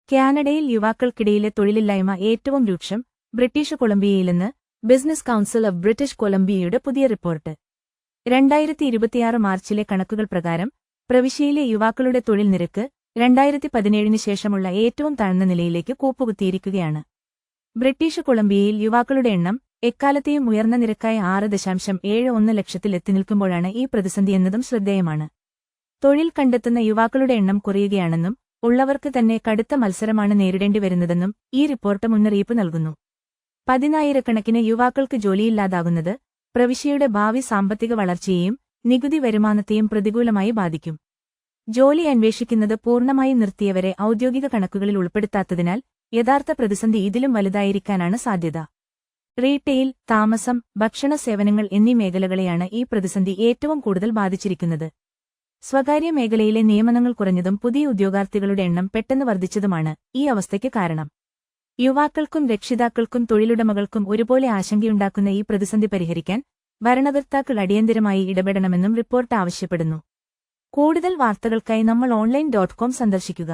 കാനഡയിൽ യുവാക്കൾക്കിടയിലെ തൊഴിലില്ലായ്മ ഏറ്റവും രൂക്ഷം, ബ്രിട്ടീഷ് കൊളംബിയയിലെന്ന് ബിസിനസ് കൗൺസിൽ ഓഫ് ബ്രിട്ടീഷ് കൊളംബിയയുടെ പുതിയ റിപ്പോർട്ട്. 2026 മാർച്ചിലെ കണക്കുകൾ പ്രകാരം പ്രവിശ്യയിലെ യുവാക്കളുടെ തൊഴിൽ നിരക്ക് 2017 ശേഷമുള്ള ഏറ്റവും താഴ്ന്ന നിലയിലേക്ക് കൂപ്പുകുത്തിയിരിക്കുകയാണ്. ബ്രിട്ടീഷ് കൊളംബിയയിൽ യുവാക്കളുടെ എണ്ണം എക്കാലത്തെയും ഉയർന്ന നിരക്കായ 6.71 ലക്ഷത്തിൽ എത്തിനിൽക്കുമ്പോഴാണ് ഈ പ്രതിസന്ധിയെന്നതും ശ്രദ്ധേയമാണ്. തൊഴിൽ കണ്ടെത്തുന്ന യുവാക്കളുടെ എണ്ണം കുറയുകയാണെന്നും ഉള്ളവർക്ക് തന്നെ കടുത്ത മത്സരമാണ് നേരിടേണ്ടിവരുന്നതെന്നും ഈ റിപ്പോർട്ട് മുന്നറിയിപ്പ് നൽകുന്നു. പതിനായിരക്കണക്കിന് യുവാക്കൾക്ക് ജോലിയില്ലാതാകുന്നത് പ്രവിശ്യയുടെ ഭാവി സാമ്പത്തിക വളർച്ചയെയും നികുതി വരുമാനത്തെയും പ്രതികൂലമായി ബാധിക്കും. ജോലി അന്വേഷിക്കുന്നത് പൂർണ്ണമായി നിർത്തിയവരെ ഔദ്യോഗിക കണക്കുകളിൽ ഉൾപ്പെടുത്താത്തതിനാൽ യഥാർത്ഥ പ്രതിസന്ധി ഇതിലും വലുതായിരിക്കാനാണ് സാധ്യത. റീട്ടെയിൽ, താമസം, ഭക്ഷണ സേവനങ്ങൾ എന്നീ മേഖലകളെയാണ് ഈ പ്രതിസന്ധി ഏറ്റവും കൂടുതൽ ബാധിച്ചിരിക്കുന്നത്. സ്വകാര്യ മേഖലയിലെ നിയമനങ്ങൾ കുറഞ്ഞതും പുതിയ ഉദ്യോഗാർത്ഥികളുടെ എണ്ണം പെട്ടെന്ന് വർദ്ധിച്ചതുമാണ് ഈ അവസ്ഥയ്ക്ക് കാരണം. യുവാക്കൾക്കും രക്ഷിതാക്കൾക്കും തൊഴിലുടമകൾക്കും ഒരുപോലെ ആശങ്കയുണ്ടാക്കുന്ന ഈ പ്രതിസന്ധി പരിഹരിക്കാൻ ഭരണകർത്താക്കൾ അടിയന്തരമായി ഇടപെടണമെന്നും റിപ്പോർട്ട് ആവശ്യപ്പെടുന്നു. കൂടുതൽ വാർത്തകൾക്കായി നമ്മൾ online.com സന്ദർശിക്കുക.